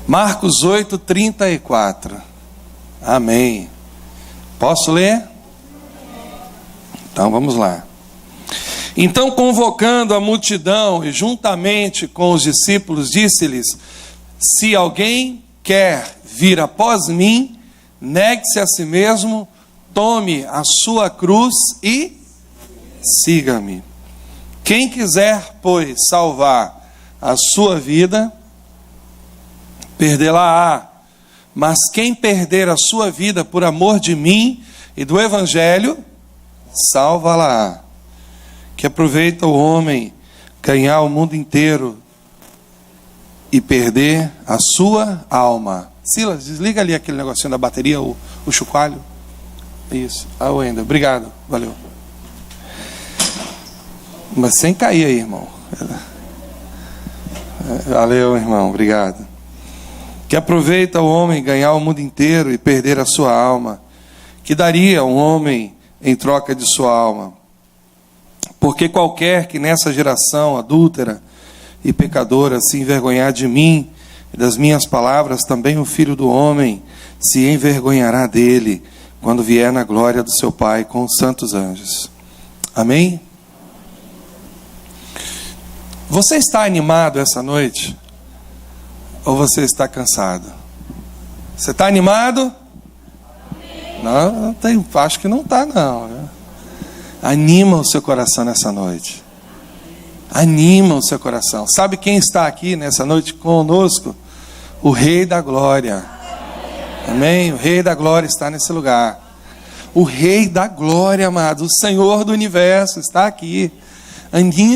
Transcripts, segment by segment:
Marcos 8:34. Amém. Posso ler? Então vamos lá. Então, convocando a multidão e juntamente com os discípulos, disse-lhes: se alguém quer vir após mim, negue-se a si mesmo, tome a sua cruz e siga-me. Quem quiser, pois, salvar a sua vida, perdê-la-á. Mas quem perder a sua vida por amor de mim e do Evangelho, salva-la-á. Que aproveita o homem ganhar o mundo inteiro e perder a sua alma. Silas, desliga ali aquele negocinho da bateria, o chocalho. Isso. Wendel, obrigado, valeu. Mas sem cair aí, irmão. Valeu, irmão, obrigado. Que aproveita o homem ganhar o mundo inteiro e perder a sua alma. Que daria um homem em troca de sua alma? Porque qualquer que nessa geração adúltera e pecadora se envergonhar de mim e das minhas palavras, também o Filho do Homem se envergonhará dele, quando vier na glória do seu Pai com os santos anjos. Amém? Você está animado essa noite? Ou você está cansado? Você está animado? Não, acho que não está não. Anima o seu coração nessa noite. Anima o seu coração. Sabe quem está aqui nessa noite conosco? O Rei da Glória. Amém? O Rei da Glória está nesse lugar. O Rei da Glória, amado, o Senhor do Universo está aqui.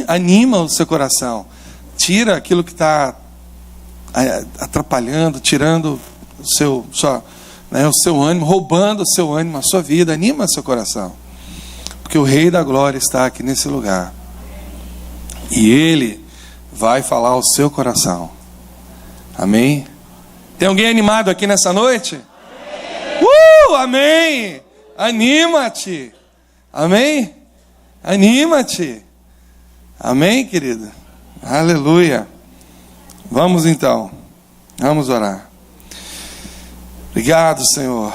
Anima o seu coração. Tira aquilo que está atrapalhando, tirando o seu ânimo, roubando o seu ânimo, a sua vida. Anima o seu coração. Porque o Rei da Glória está aqui nesse lugar. E Ele vai falar ao seu coração. Amém? Tem alguém animado aqui nessa noite? Amém! Anima-te! Amém? Anima-te! Amém, querido? Aleluia! Vamos então. Vamos orar. Obrigado, Senhor,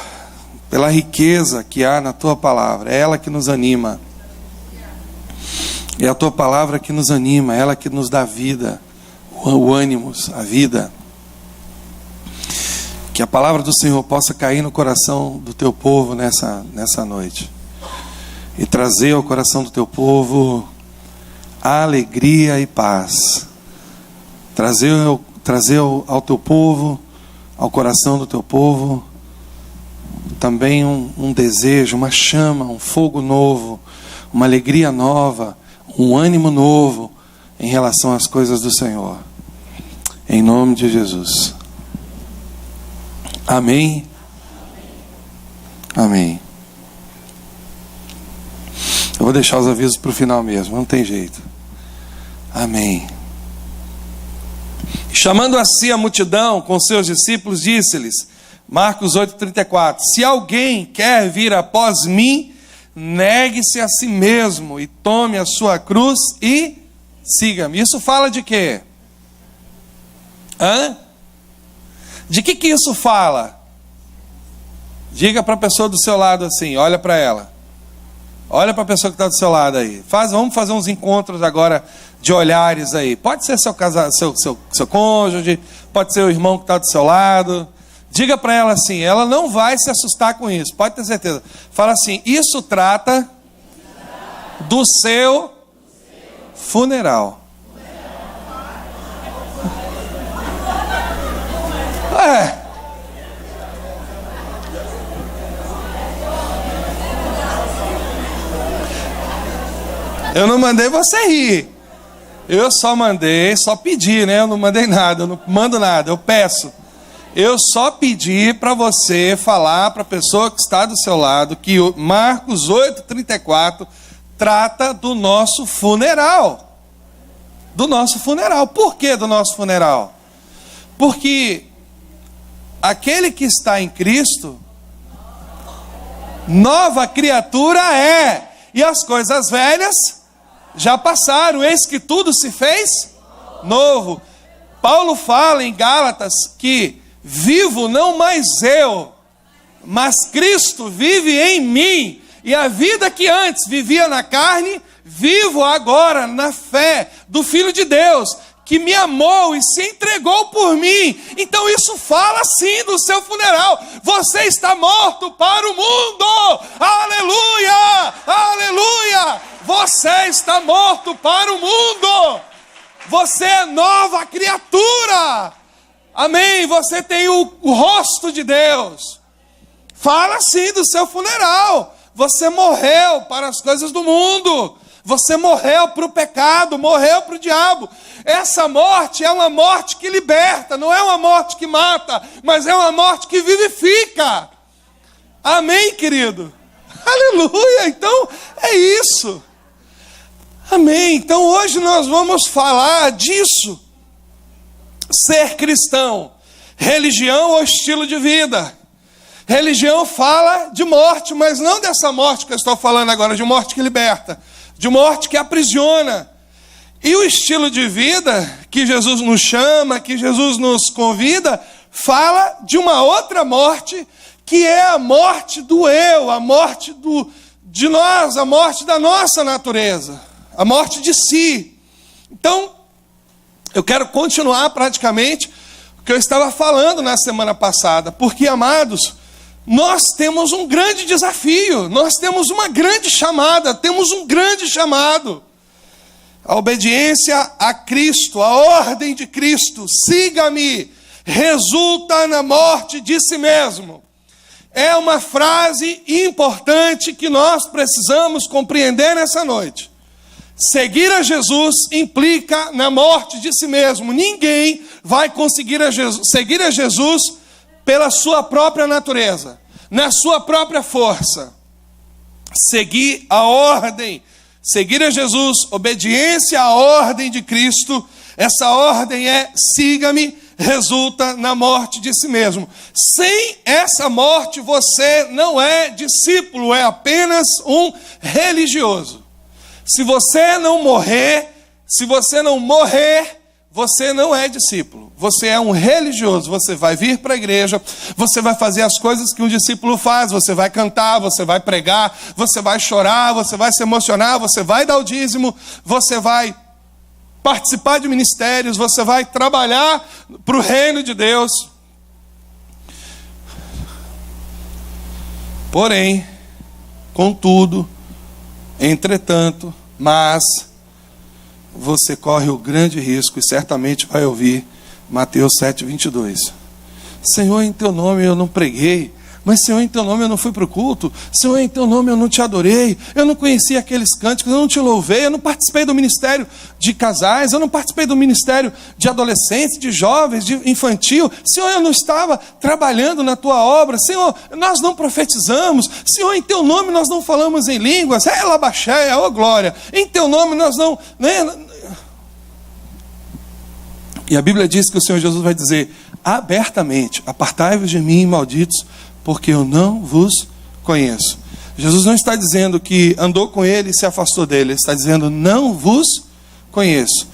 pela riqueza que há na Tua palavra. É ela que nos anima. É a Tua palavra que nos anima. É ela que nos dá vida, o ânimo, a vida. Que a palavra do Senhor possa cair no coração do Teu povo nessa noite. E trazer ao coração do Teu povo alegria e paz. Trazer ao Teu povo, ao coração do Teu povo, também um desejo, uma chama, um fogo novo, uma alegria nova, um ânimo novo em relação às coisas do Senhor. Em nome de Jesus. Amém. Amém. Eu vou deixar os avisos para o final mesmo, não tem jeito. Amém. Chamando a si a multidão com seus discípulos, disse-lhes, Marcos 8:34, se alguém quer vir após mim, negue-se a si mesmo e tome a sua cruz e siga-me. Isso fala de quê? De que isso fala? Diga para a pessoa do seu lado assim, olha para ela. Olha para a pessoa que está do seu lado aí. Vamos fazer uns encontros agora de olhares aí. Pode ser seu cônjuge, pode ser o irmão que está do seu lado. Diga para ela assim, ela não vai se assustar com isso, pode ter certeza. Fala assim, isso trata do seu funeral. Eu não mandei você rir. Eu só pedi, né? Eu não mandei nada, eu não mando nada, eu peço. Eu só pedi para você falar para a pessoa que está do seu lado que o Marcos 8:34 trata do nosso funeral. Do nosso funeral. Por que do nosso funeral? Porque aquele que está em Cristo, nova criatura é. E as coisas velhas já passaram, eis que tudo se fez novo. Paulo fala em Gálatas que vivo não mais eu, mas Cristo vive em mim. E a vida que antes vivia na carne, vivo agora na fé do Filho de Deus, que me amou e se entregou por mim. Então isso fala sim do seu funeral. Você está morto para o mundo. Aleluia! Aleluia! Você está morto para o mundo. Você é nova criatura. Amém? Você tem o rosto de Deus. Fala sim do seu funeral. Você morreu para as coisas do mundo. Você morreu para o pecado, morreu para o diabo. Essa morte é uma morte que liberta, não é uma morte que mata, mas é uma morte que vivifica. Amém, querido? Aleluia! Então, é isso. Amém. Então, hoje nós vamos falar disso. Ser cristão. Religião ou estilo de vida. Religião fala de morte, mas não dessa morte que eu estou falando agora, de morte que liberta, de morte que aprisiona. E o estilo de vida que Jesus nos chama, que Jesus nos convida, fala de uma outra morte, que é a morte do eu, a morte de nós, a morte da nossa natureza, a morte de si. Então, eu quero continuar praticamente o que eu estava falando na semana passada, porque, amados, nós temos um grande desafio, nós temos uma grande chamada, temos um grande chamado. A obediência a Cristo, a ordem de Cristo, siga-me, resulta na morte de si mesmo. É uma frase importante que nós precisamos compreender nessa noite. Seguir a Jesus implica na morte de si mesmo. Ninguém vai conseguir seguir a Jesus pela sua própria natureza, na sua própria força. Seguir a ordem, seguir a Jesus, obediência à ordem de Cristo, essa ordem é siga-me, resulta na morte de si mesmo. Sem essa morte você não é discípulo, é apenas um religioso. Se você não morrer, você não é discípulo, você é um religioso. Você vai vir para a igreja, você vai fazer as coisas que um discípulo faz, você vai cantar, você vai pregar, você vai chorar, você vai se emocionar, você vai dar o dízimo, você vai participar de ministérios, você vai trabalhar para o reino de Deus. Porém, contudo, entretanto, mas você corre o grande risco, e certamente vai ouvir Mateus 7:22. Senhor, em teu nome eu não preguei, mas Senhor, em teu nome eu não fui para o culto, Senhor, em teu nome eu não te adorei, eu não conheci aqueles cânticos, eu não te louvei, eu não participei do ministério de casais, eu não participei do ministério de adolescentes, de jovens, de infantil, Senhor, eu não estava trabalhando na tua obra, Senhor, nós não profetizamos, Senhor, em teu nome nós não falamos em línguas, labaxéia, ó glória, em teu nome nós não... E a Bíblia diz que o Senhor Jesus vai dizer abertamente: apartai-vos de mim, malditos, porque eu não vos conheço. Jesus não está dizendo que andou com ele e se afastou dele, ele está dizendo: não vos conheço.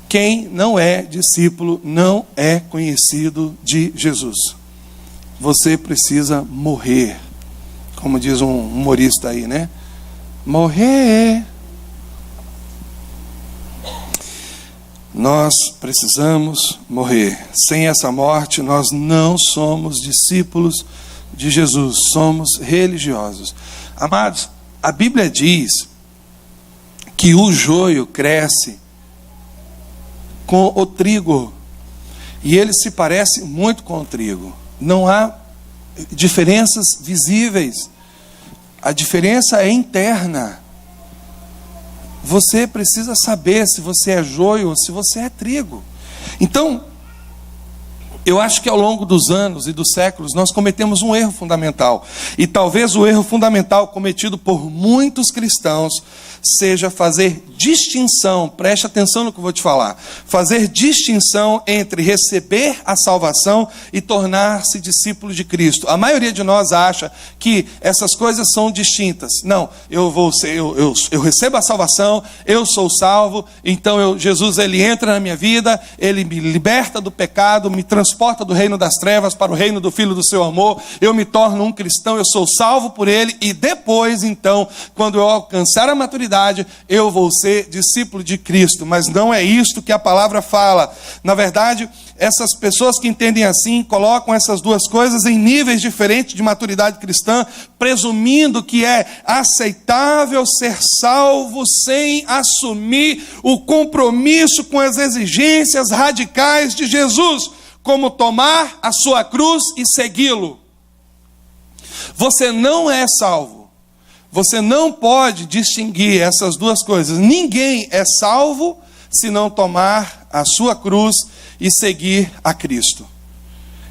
Quem não é discípulo não é conhecido de Jesus. Você precisa morrer, como diz um humorista aí, né? Morrer. Nós precisamos morrer. Sem essa morte, nós não somos discípulos de Jesus, somos religiosos. Amados, a Bíblia diz que o joio cresce com o trigo, e ele se parece muito com o trigo. Não há diferenças visíveis, a diferença é interna. Você precisa saber se você é joio ou se você é trigo. Então, eu acho que ao longo dos anos e dos séculos nós cometemos um erro fundamental. E talvez o erro fundamental cometido por muitos cristãos seja fazer distinção, preste atenção no que eu vou te falar, fazer distinção entre receber a salvação e tornar-se discípulo de Cristo. A maioria de nós acha que essas coisas são distintas. Não, eu recebo a salvação, eu sou salvo, então Jesus ele entra na minha vida, ele me liberta do pecado, me transporta do reino das trevas para o reino do Filho do seu amor, eu me torno um cristão, eu sou salvo por ele, e depois então, quando eu alcançar a maturidade, eu vou ser discípulo de Cristo. Mas não é isto que a palavra fala. Na verdade, essas pessoas que entendem assim, colocam essas duas coisas em níveis diferentes de maturidade cristã, presumindo que é aceitável ser salvo sem assumir o compromisso com as exigências radicais de Jesus, como tomar a sua cruz e segui-lo. Você não é salvo. Você não pode distinguir essas duas coisas. Ninguém é salvo se não tomar a sua cruz e seguir a Cristo.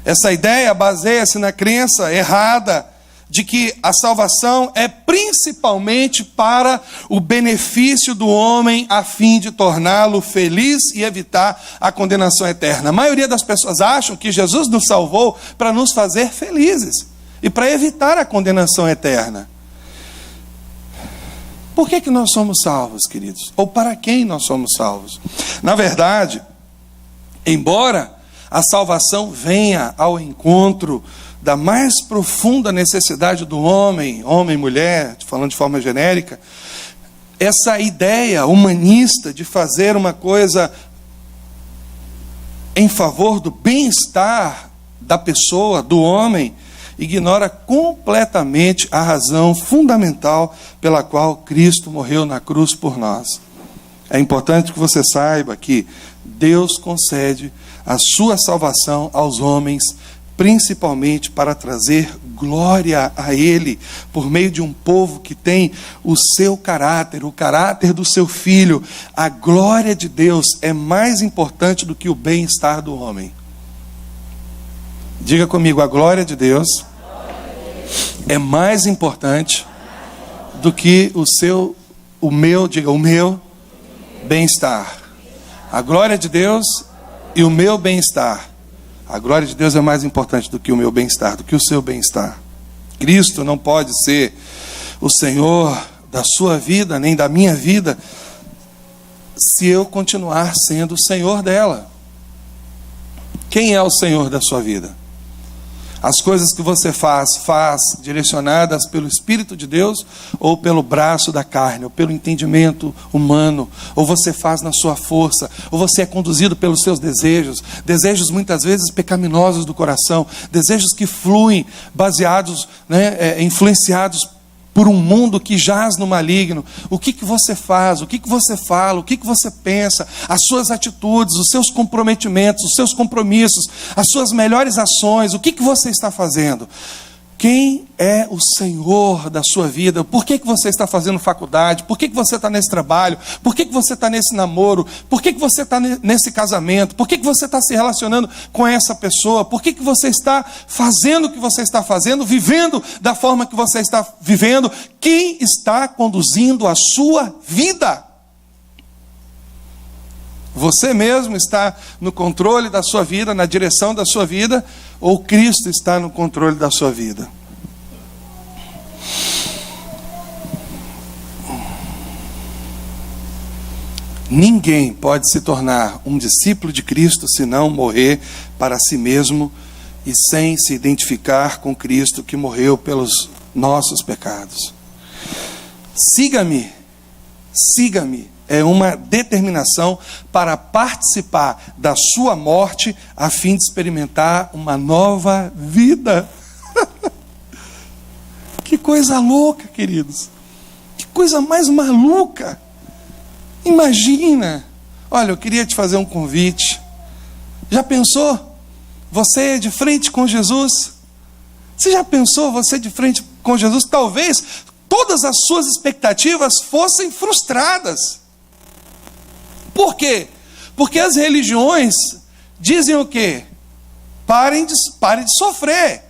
Essa ideia baseia-se na crença errada de que a salvação é principalmente para o benefício do homem, a fim de torná-lo feliz e evitar a condenação eterna. A maioria das pessoas acham que Jesus nos salvou para nos fazer felizes e para evitar a condenação eterna. Por que nós somos salvos, queridos? Ou para quem nós somos salvos? Na verdade, embora a salvação venha ao encontro da mais profunda necessidade do homem, homem, mulher, falando de forma genérica, essa ideia humanista de fazer uma coisa em favor do bem-estar da pessoa, do homem, ignora completamente a razão fundamental pela qual Cristo morreu na cruz por nós. É importante que você saiba que Deus concede a sua salvação aos homens, principalmente para trazer glória a Ele, por meio de um povo que tem o seu caráter, o caráter do seu Filho. A glória de Deus é mais importante do que o bem-estar do homem. Diga comigo, a glória de Deus é mais importante do que o meu bem-estar. A glória de Deus e o meu bem-estar. A glória de Deus é mais importante do que o meu bem-estar, do que o seu bem-estar. Cristo não pode ser o Senhor da sua vida, nem da minha vida, se eu continuar sendo o Senhor dela. Quem é o Senhor da sua vida? As coisas que você faz direcionadas pelo Espírito de Deus ou pelo braço da carne, ou pelo entendimento humano, ou você faz na sua força, ou você é conduzido pelos seus desejos muitas vezes pecaminosos do coração, desejos que fluem baseados, influenciados por um mundo que jaz no maligno. O que você faz, o que você fala, o que você pensa, as suas atitudes, os seus comprometimentos, os seus compromissos, as suas melhores ações, o que você está fazendo? Quem é o Senhor da sua vida? Por que você está fazendo faculdade? Por que você está nesse trabalho? Por que você está nesse namoro? Por que você está nesse casamento? Por que você está se relacionando com essa pessoa? Por que você está fazendo o que você está fazendo? Vivendo da forma que você está vivendo? Quem está conduzindo a sua vida? Você mesmo está no controle da sua vida, na direção da sua vida, ou Cristo está no controle da sua vida? Ninguém pode se tornar um discípulo de Cristo se não morrer para si mesmo e sem se identificar com Cristo que morreu pelos nossos pecados. Siga-me, siga-me. É uma determinação para participar da sua morte, a fim de experimentar uma nova vida. Que coisa louca, queridos. Que coisa mais maluca. Imagina. Olha, eu queria te fazer um convite. Já pensou? Você de frente com Jesus? Você já pensou você de frente com Jesus? Talvez todas as suas expectativas fossem frustradas. Por quê? Porque as religiões dizem o quê? Pare de sofrer.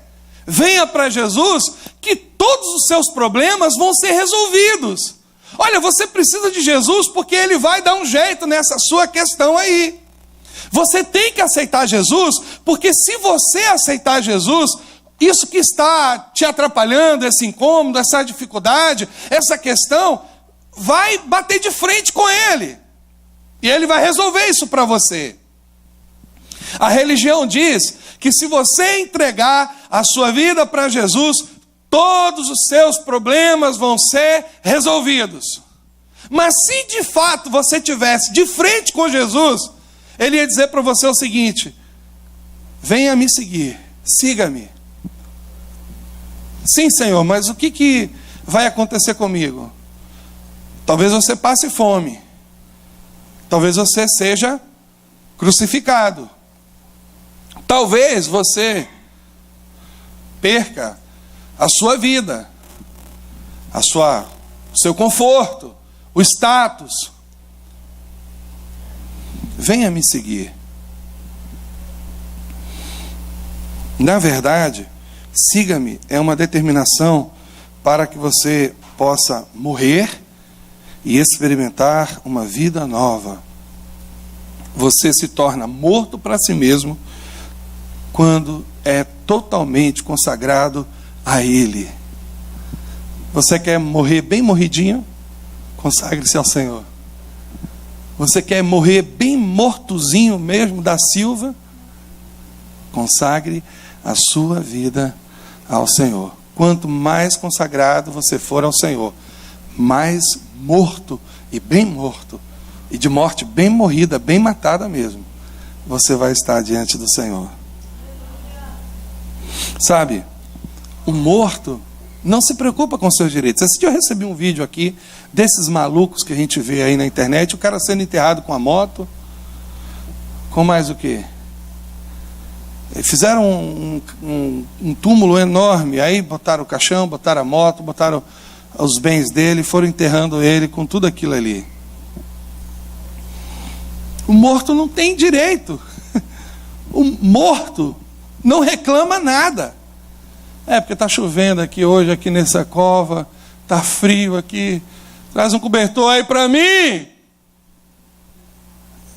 Venha para Jesus que todos os seus problemas vão ser resolvidos. Olha, você precisa de Jesus porque Ele vai dar um jeito nessa sua questão aí. Você tem que aceitar Jesus, porque se você aceitar Jesus, isso que está te atrapalhando, esse incômodo, essa dificuldade, essa questão, vai bater de frente com Ele. E Ele vai resolver isso para você. A religião diz que se você entregar a sua vida para Jesus, todos os seus problemas vão ser resolvidos. Mas se de fato você tivesse de frente com Jesus, Ele ia dizer para você o seguinte: venha me seguir, siga-me. Sim, Senhor, mas o que vai acontecer comigo? Talvez você passe fome. Talvez você seja crucificado. Talvez você perca a sua vida, o seu conforto, o status. Venha me seguir. Na verdade, siga-me é uma determinação para que você possa morrer e experimentar uma vida nova. Você se torna morto para si mesmo quando é totalmente consagrado a Ele. Você quer morrer bem morridinho? Consagre-se ao Senhor. Você quer morrer bem mortozinho mesmo da Silva? Consagre a sua vida ao Senhor. Quanto mais consagrado você for ao Senhor, mais morto e bem morto, e de morte bem morrida, bem matada mesmo, você vai estar diante do Senhor. Sabe, o morto não se preocupa com seus direitos. Esse dia eu recebi um vídeo aqui desses malucos que a gente vê aí na internet, o cara sendo enterrado com a moto, com mais o quê? Fizeram um túmulo enorme, aí botaram o caixão, botaram a moto, botaram os bens dele, foram enterrando ele com tudo aquilo ali. O morto não tem direito. O morto não reclama nada. Porque está chovendo aqui hoje, aqui nessa cova, está frio aqui, traz um cobertor aí para mim.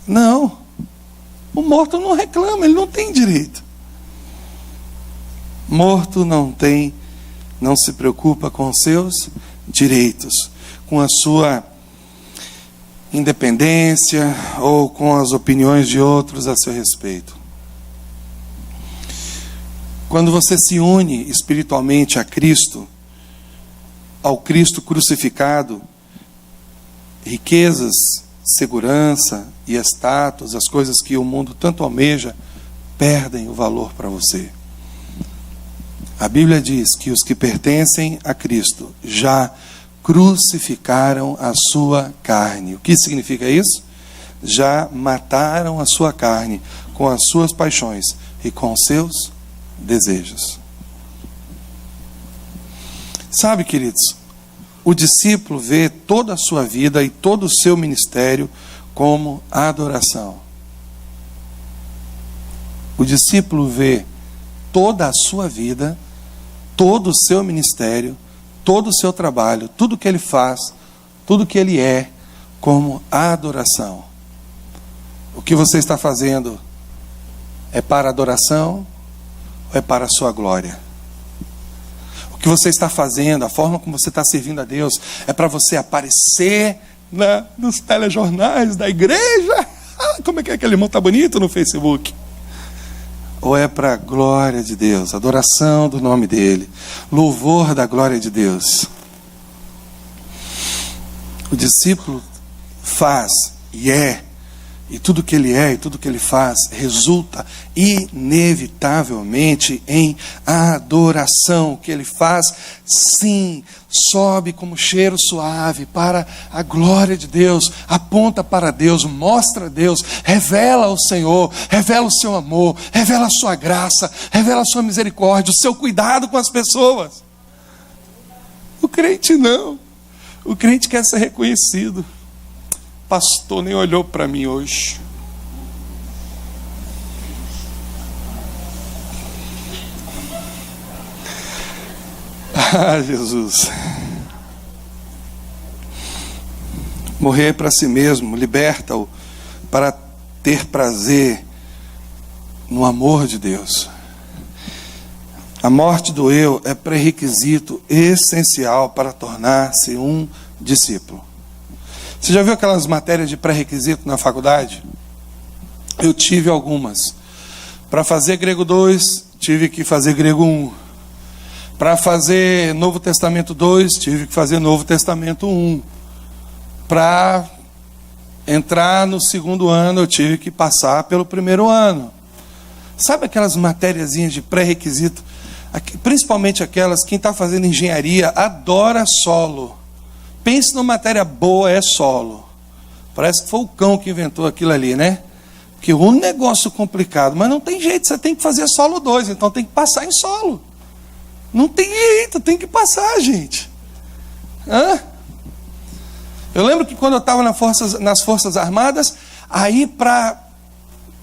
Não, o morto não reclama, ele não tem direito. Morto não se preocupa com os seus direitos, com a sua independência ou com as opiniões de outros a seu respeito. Quando você se une espiritualmente a Cristo, ao Cristo crucificado, riquezas, segurança e status, as coisas que o mundo tanto almeja, perdem o valor para você. A Bíblia diz que os que pertencem a Cristo já crucificaram a sua carne. O que significa isso? Já mataram a sua carne com as suas paixões e com os seus desejos. Sabe, queridos, o discípulo vê toda a sua vida e todo o seu ministério como adoração. O discípulo vê toda a sua vida, todo o seu ministério, todo o seu trabalho, tudo que ele faz, tudo que ele é, como adoração. O que você está fazendo é para adoração ou é para a sua glória? O que você está fazendo, a forma como você está servindo a Deus, é para você aparecer nos telejornais da igreja? Como é que aquele irmão está bonito no Facebook? Ou é para a glória de Deus, adoração do nome dele, louvor da glória de Deus? O discípulo faz e tudo que ele é e tudo que ele faz resulta inevitavelmente em adoração. O que ele faz, sim, sobe como cheiro suave para a glória de Deus, aponta para Deus, mostra a Deus, revela o Senhor, revela o seu amor, revela a sua graça, revela a sua misericórdia, o seu cuidado com as pessoas. O crente não. O crente quer ser reconhecido. Pastor nem olhou para mim hoje. Morrer para si mesmo liberta-o para ter prazer no amor de Deus. A morte do eu é pré-requisito essencial para tornar-se um discípulo. Você já viu aquelas matérias de pré-requisito na faculdade? Eu tive algumas. Para fazer grego 2, tive que fazer grego 1. Para fazer Novo Testamento 2, tive que fazer Novo Testamento 1. Para entrar no segundo ano, eu tive que passar pelo primeiro ano. Sabe aquelas matériazinhas de pré-requisito? Principalmente aquelas, quem está fazendo engenharia adora solo. Pense numa matéria boa, é solo. Parece que foi o cão que inventou aquilo ali, né? Porque um negócio complicado, mas não tem jeito, você tem que fazer solo 2, então tem que passar em solo. Não tem jeito, tem que passar, gente. Eu lembro que quando eu estava nas Forças Armadas, aí para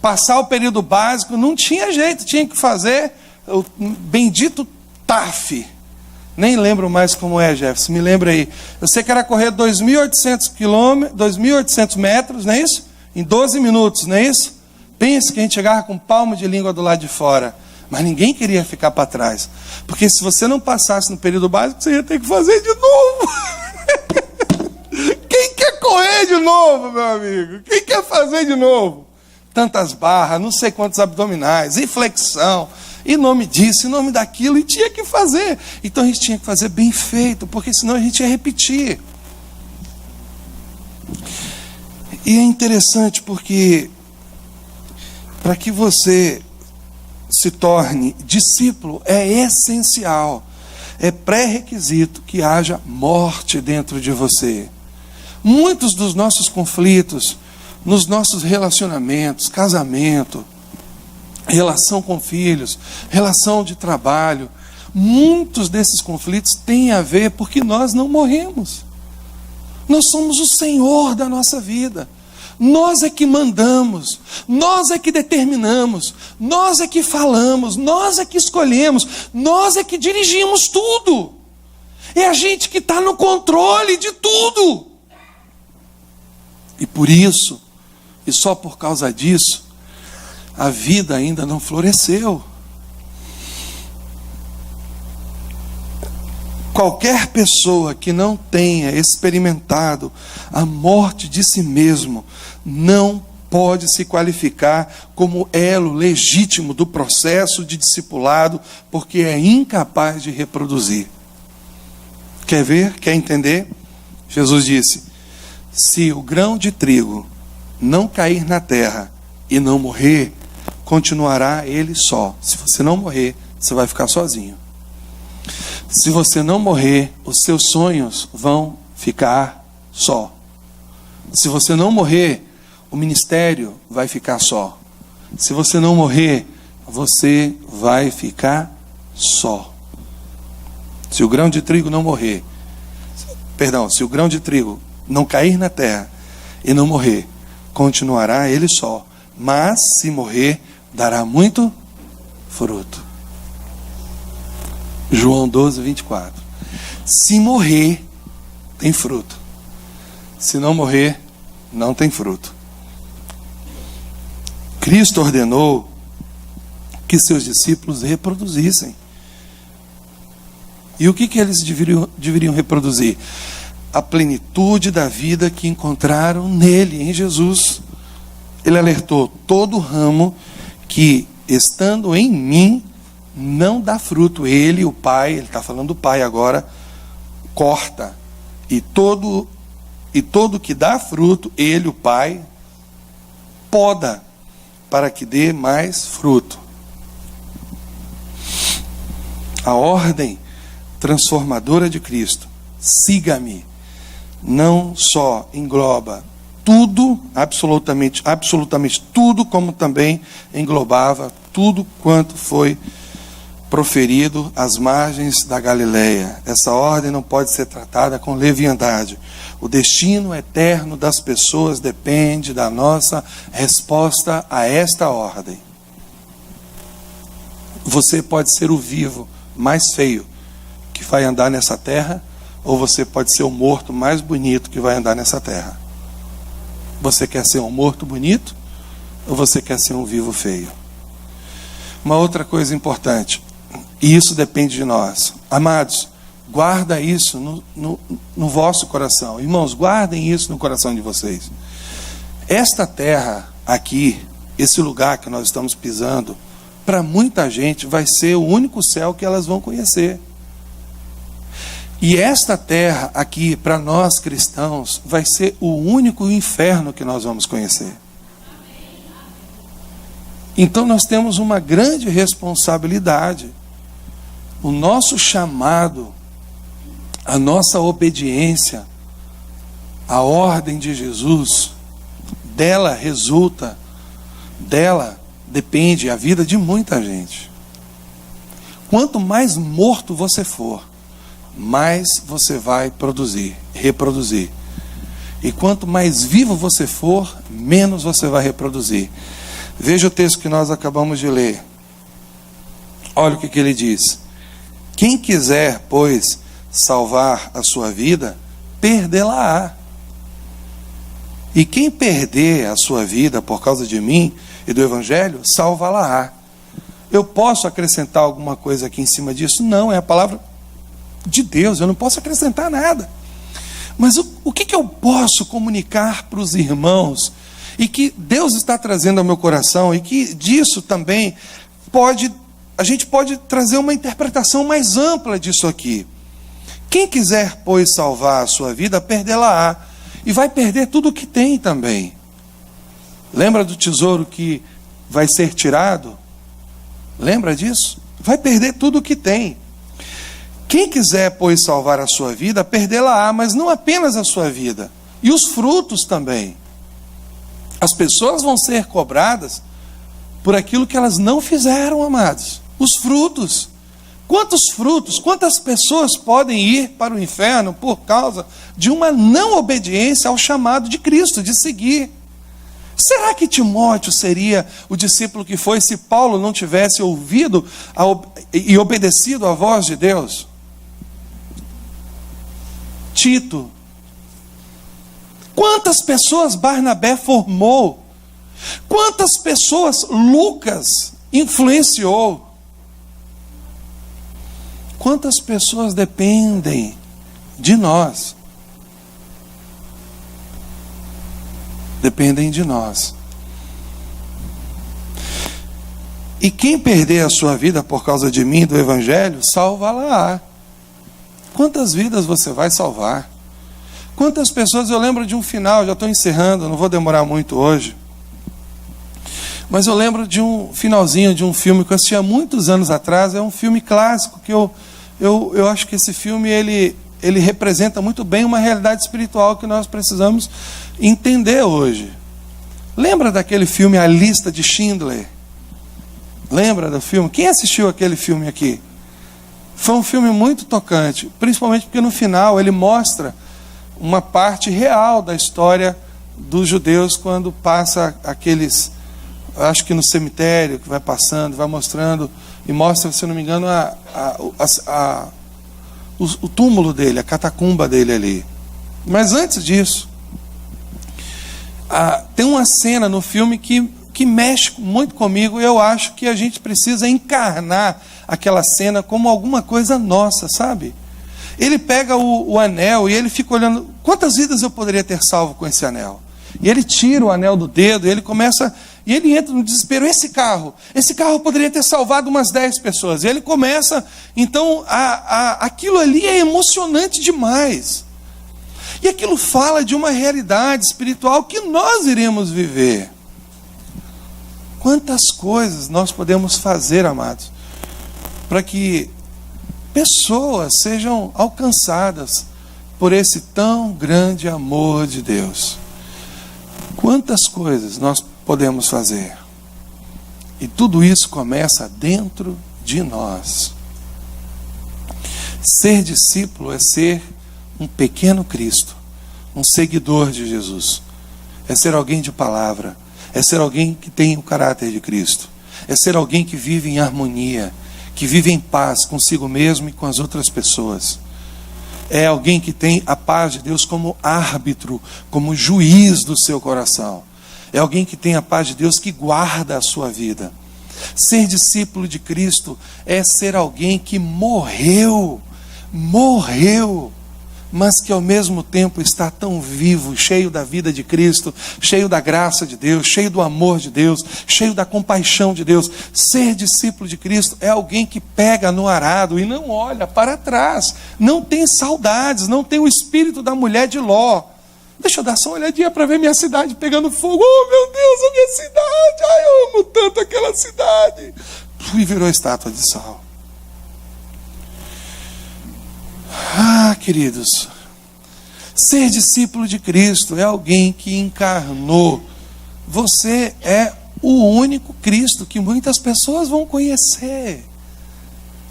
passar o período básico, não tinha jeito, tinha que fazer o bendito TAF. Nem lembro mais como é, Jefferson, me lembra aí. Eu sei que era correr 2.800 metros, não é isso? Em 12 minutos, não é isso? Pense que a gente chegava com palmo de língua do lado de fora. Mas ninguém queria ficar para trás. Porque se você não passasse no período básico, você ia ter que fazer de novo. Quem quer correr de novo, meu amigo? Quem quer fazer de novo? Tantas barras, não sei quantos abdominais, e flexão, e nome disso, e nome daquilo, e tinha que fazer. Então a gente tinha que fazer bem feito, porque senão a gente ia repetir. E é interessante porque para que você se torne discípulo é essencial, é pré-requisito que haja morte dentro de você. Muitos dos nossos conflitos, nos nossos relacionamentos, casamento, relação com filhos, relação de trabalho, muitos desses conflitos têm a ver porque nós não morremos. Nós somos o Senhor da nossa vida. Nós é que mandamos, nós é que determinamos, nós é que falamos, nós é que escolhemos, nós é que dirigimos tudo. É a gente que está no controle de tudo. E por isso, e só por causa disso, a vida ainda não floresceu. Qualquer pessoa que não tenha experimentado a morte de si mesmo não pode se qualificar como elo legítimo do processo de discipulado, porque é incapaz de reproduzir. Quer ver? Quer entender? Jesus disse: se o grão de trigo não cair na terra e não morrer, continuará ele só. Se você não morrer, você vai ficar sozinho. Se você não morrer, os seus sonhos vão ficar só. Se você não morrer, o ministério vai ficar só. Se você não morrer, você vai ficar só. Se o grão de trigo não morrer, se o grão de trigo não cair na terra e não morrer, continuará ele só. Mas se morrer, dará muito fruto. João 12, 24. Se morrer, tem fruto. Se não morrer, não tem fruto. Cristo ordenou que seus discípulos reproduzissem. E o que eles deveriam reproduzir? A plenitude da vida que encontraram nele, em Jesus. Ele alertou: todo ramo que, estando em mim, não dá fruto, ele, o Pai, ele está falando do Pai agora, corta. E todo que dá fruto, ele, o Pai, poda, para que dê mais fruto. A ordem transformadora de Cristo, siga-me, não só engloba tudo, absolutamente tudo, como também englobava tudo quanto foi proferido às margens da Galileia. Essa ordem não pode ser tratada com leviandade. O destino eterno das pessoas depende da nossa resposta a esta ordem. Você pode ser o vivo mais feio que vai andar nessa terra, ou você pode ser o morto mais bonito que vai andar nessa terra. Você quer ser um morto bonito ou você quer ser um vivo feio? Uma outra coisa importante, e isso depende de nós. Amados, guarda isso no vosso coração. Irmãos, guardem isso no coração de vocês. Esta terra aqui, esse lugar que nós estamos pisando, para muita gente vai ser o único céu que elas vão conhecer. E esta terra aqui, para nós cristãos, vai ser o único inferno que nós vamos conhecer. Então nós temos uma grande responsabilidade. O nosso chamado, a nossa obediência à ordem de Jesus, dela depende a vida de muita gente. Quanto mais morto você for, mais você vai reproduzir. E quanto mais vivo você for, menos você vai reproduzir. Veja o texto que nós acabamos de ler. Olha o que ele diz. Quem quiser, pois, salvar a sua vida, perdê-la-á. E quem perder a sua vida por causa de mim e do Evangelho, salvá-la-á. Eu posso acrescentar alguma coisa aqui em cima disso? Não, é a palavra de Deus, eu não posso acrescentar nada. Mas o que eu posso comunicar para os irmãos, e que Deus está trazendo ao meu coração, e que disso também a gente pode trazer uma interpretação mais ampla disso aqui. Quem quiser, pois, salvar a sua vida, perdê-la-á, e vai perder tudo o que tem também. Lembra do tesouro que vai ser tirado? Lembra disso? Vai perder tudo o que tem. Quem quiser, pois, salvar a sua vida, perdê-la-á, mas não apenas a sua vida, e os frutos também. As pessoas vão ser cobradas por aquilo que elas não fizeram, amados. Os frutos. Quantos frutos, quantas pessoas podem ir para o inferno por causa de uma não obediência ao chamado de Cristo, de seguir? Será que Timóteo seria o discípulo que foi se Paulo não tivesse ouvido e obedecido à voz de Deus? Tito. Quantas pessoas Barnabé formou? Quantas pessoas Lucas influenciou? Quantas pessoas dependem de nós? Dependem de nós. E quem perder a sua vida por causa de mim, do Evangelho, salva-la-á. Quantas vidas você vai salvar? Quantas pessoas, eu lembro de um final, já estou encerrando, não vou demorar muito hoje, mas eu lembro de um finalzinho de um filme que eu assisti há muitos anos atrás. É um filme clássico que eu acho que esse filme ele representa muito bem uma realidade espiritual que nós precisamos entender hoje. Lembra daquele filme A Lista de Schindler? Lembra do filme? Quem assistiu aquele filme aqui? Foi um filme muito tocante, principalmente porque no final ele mostra uma parte real da história dos judeus quando passa aqueles, acho que no cemitério, que vai passando, vai mostrando, e mostra, se não me engano, o túmulo dele, a catacumba dele ali. Mas antes disso, tem uma cena no filme que mexe muito comigo, e eu acho que a gente precisa encarnar aquela cena como alguma coisa nossa, sabe? Ele pega o anel e ele fica olhando, quantas vidas eu poderia ter salvo com esse anel? E ele tira o anel do dedo, e ele entra no desespero. Esse carro poderia ter salvado umas 10 pessoas. E ele começa, então, aquilo ali é emocionante demais. E aquilo fala de uma realidade espiritual que nós iremos viver. Quantas coisas nós podemos fazer, amados, para que pessoas sejam alcançadas por esse tão grande amor de Deus. Quantas coisas nós podemos fazer. E tudo isso começa dentro de nós. Ser discípulo é ser um pequeno Cristo, um seguidor de Jesus. É ser alguém de palavra. É ser alguém que tem o caráter de Cristo. É ser alguém que vive em harmonia, que vive em paz consigo mesmo e com as outras pessoas. é alguém que tem a paz de Deus como árbitro, como juiz do seu coração. É alguém que tem a paz de Deus que guarda a sua vida. Ser discípulo de Cristo é ser alguém que morreu, mas que ao mesmo tempo está tão vivo, cheio da vida de Cristo, cheio da graça de Deus, cheio do amor de Deus, cheio da compaixão de Deus. Ser discípulo de Cristo é alguém que pega no arado e não olha para trás, não tem saudades, não tem o espírito da mulher de Ló. Deixa eu dar só uma olhadinha para ver minha cidade pegando fogo. Oh, meu Deus, a minha cidade, ai, eu amo tanto aquela cidade. E virou estátua de sal. Ah, queridos, ser discípulo de Cristo é alguém que encarnou. Você é o único Cristo que muitas pessoas vão conhecer.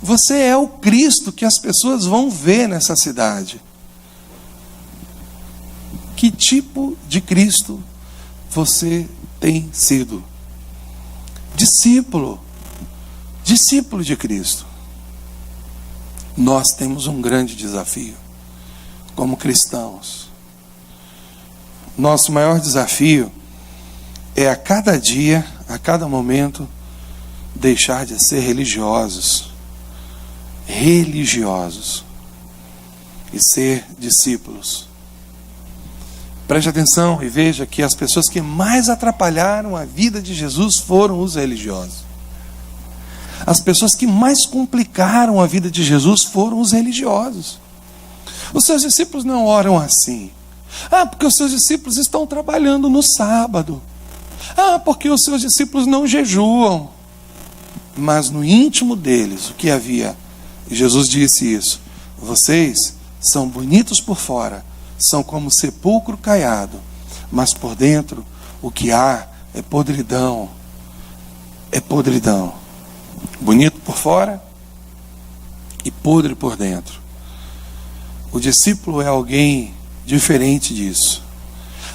Você é o Cristo que as pessoas vão ver nessa cidade. Que tipo de Cristo você tem sido? Discípulo de Cristo. Nós temos um grande desafio como cristãos. Nosso maior desafio é a cada dia, a cada momento, deixar de ser religiosos e ser discípulos. Preste atenção e veja que as pessoas que mais atrapalharam a vida de Jesus foram os religiosos. As pessoas que mais complicaram a vida de Jesus foram os religiosos. Os seus discípulos não oram assim. Ah, porque os seus discípulos estão trabalhando no sábado. Ah, porque os seus discípulos não jejuam. Mas no íntimo deles, o que havia? E Jesus disse isso. Vocês são bonitos por fora, são como sepulcro caiado, mas por dentro o que há é podridão. É podridão. Bonito por fora e podre por dentro. O discípulo é alguém diferente disso.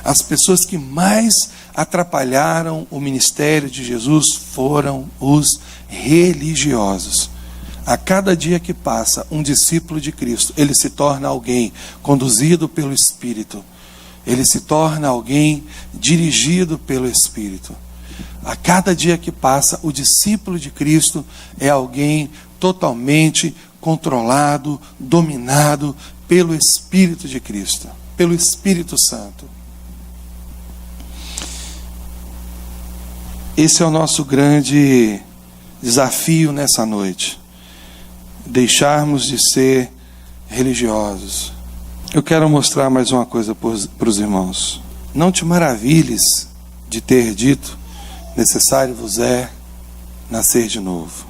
As pessoas que mais atrapalharam o ministério de Jesus foram os religiosos. A cada dia que passa, um discípulo de Cristo, ele se torna alguém conduzido pelo Espírito. Ele se torna alguém dirigido pelo Espírito. A cada dia que passa, o discípulo de Cristo é alguém totalmente controlado, dominado pelo Espírito de Cristo, pelo Espírito Santo. Esse é o nosso grande desafio nessa noite. Deixarmos de ser religiosos. Eu quero mostrar mais uma coisa para os irmãos. Não te maravilhes de ter dito: necessário vos é nascer de novo.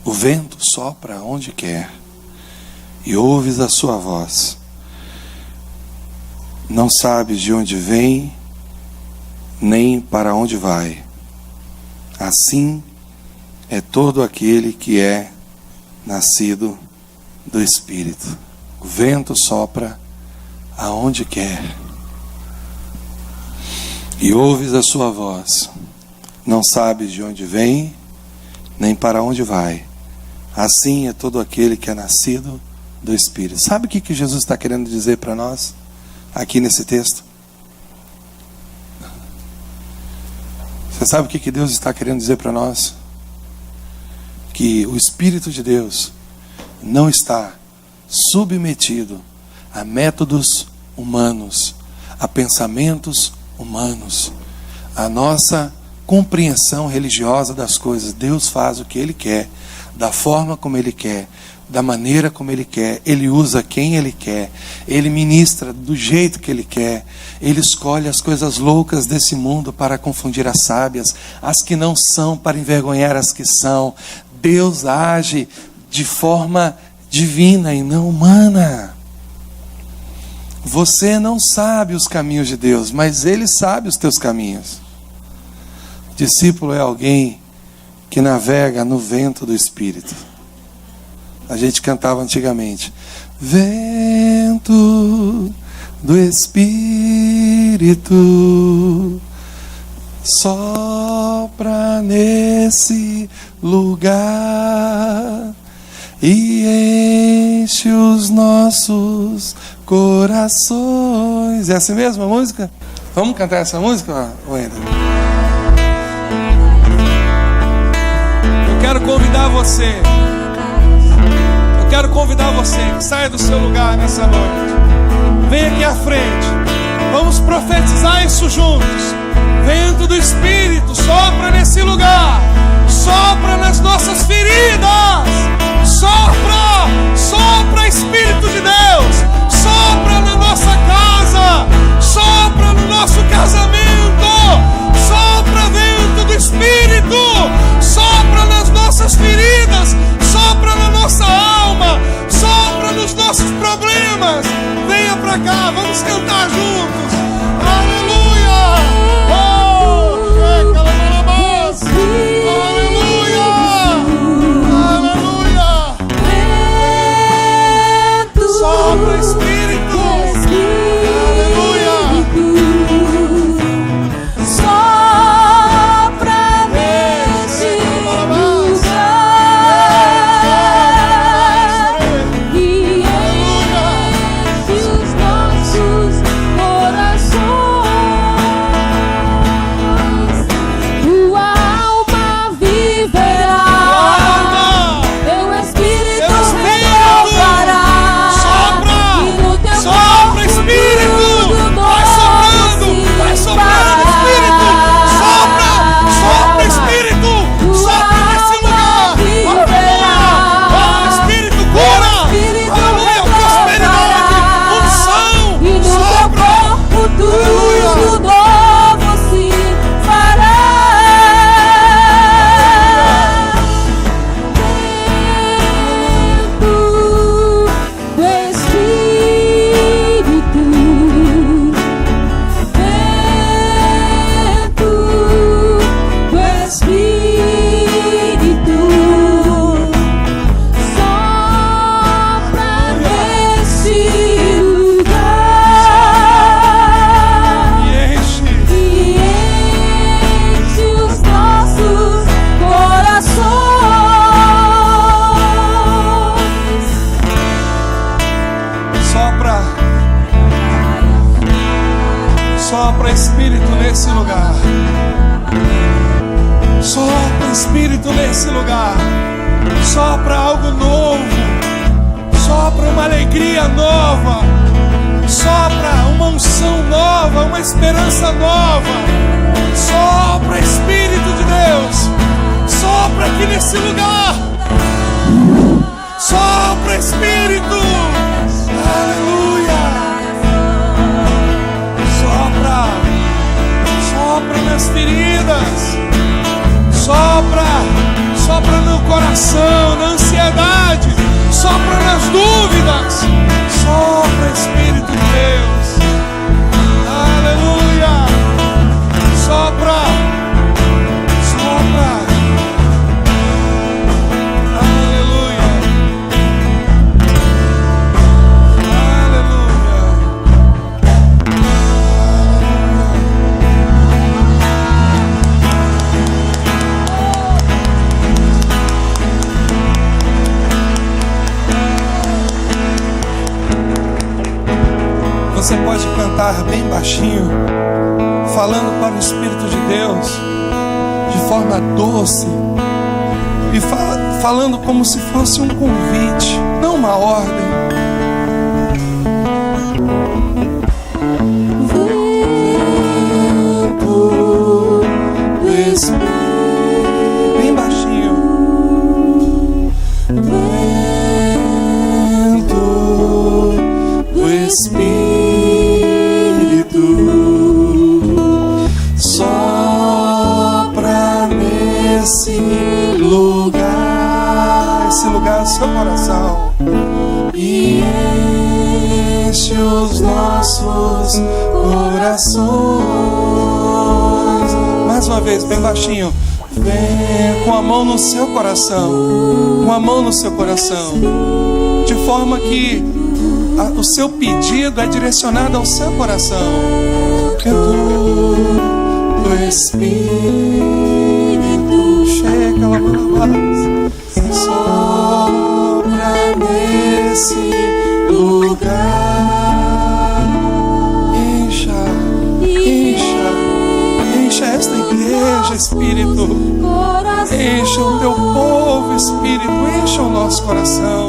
O vento sopra onde quer, e ouves a sua voz. Não sabes de onde vem, nem para onde vai. Assim é todo aquele que é nascido do Espírito. O vento sopra aonde quer, e ouves a sua voz. Não sabes de onde vem, nem para onde vai. Assim é todo aquele que é nascido do Espírito. Sabe o que Jesus está querendo dizer para nós aqui nesse texto? Você sabe o que Deus está querendo dizer para nós? Que o Espírito de Deus não está submetido a métodos humanos, a pensamentos humanos, a nossa compreensão religiosa das coisas. Deus faz o que Ele quer, da forma como Ele quer, da maneira como Ele quer. Ele usa quem Ele quer, Ele ministra do jeito que Ele quer. Ele escolhe as coisas loucas desse mundo para confundir as sábias, as que não são para envergonhar as que são. Deus age de forma divina e não humana. Você não sabe os caminhos de Deus, mas Ele sabe os teus caminhos. Discípulo é alguém que navega no vento do Espírito. A gente cantava antigamente: vento do Espírito sopra nesse lugar, e enche os nossos corações. É assim mesmo a música? Vamos cantar essa música, Wendel? Eu quero convidar você que saia do seu lugar nessa noite. Vem aqui à frente. Vamos profetizar isso juntos. Vento do Espírito, sopra nesse lugar. Sopra nas nossas feridas. Sopra, sopra, Espírito de Deus. Sopra na nossa casa. Sopra no nosso casamento. Sopra, vento do Espírito. Sopra nas nossas feridas. Sopra na nossa alma. Sopra nos nossos problemas. Venha pra cá, vamos cantar juntos. Aleluia! Oh, aleluia! Aleluia! Sopra, Espírito! Aleluia! Sopra nesse lugar e enche os nossos corações. Tua alma viverá, teu Espírito renovará. Sopra! E no teu Sopra, Espírito! Vai soprando, Espírito! Sopra! Sopra, Espírito! Sopra nesse lugar! Aleluia! Oh, Espírito, cura! Aleluia! Prosperidade! Unção! E no teu Sopra! corpo tudo novo se fará. Vento do Espírito, vento do Espírito, sopra nesse lugar E enche! e enche os nossos corações. Sopra! Sopra, Espírito, nesse lugar. Sopra, Espírito, nesse lugar. Sopra algo novo. Sopra uma alegria nova. Sopra uma unção nova, uma esperança nova. Sopra, Espírito de Deus. Sopra aqui nesse lugar. Sopra, Espírito. Aleluia. Sopra. Sopra nas feridas. Sopra. Sopra no coração, na ansiedade. Sopra nas dúvidas. Sopra, Espírito de Deus. Aleluia. Sopra. Sopra. Aleluia. Aleluia. Você pode cantar bem baixinho, falando para o Espírito de Deus, de forma doce, e falando como se fosse um convite, não uma ordem. Vento do Espírito, bem baixinho. Vento do Espírito, sopra nesse lugar. Esse lugar é o seu coração. E enche os nossos corações. Mais uma vez, bem baixinho. Vem com a mão no seu coração. Com a mão no seu coração. De forma que o seu pedido é direcionado ao seu coração. Vento do Espírito, chega lá, sopra nesse lugar. Encha, encha, encha esta igreja, Espírito. Encha o teu povo, Espírito. Encha o nosso coração.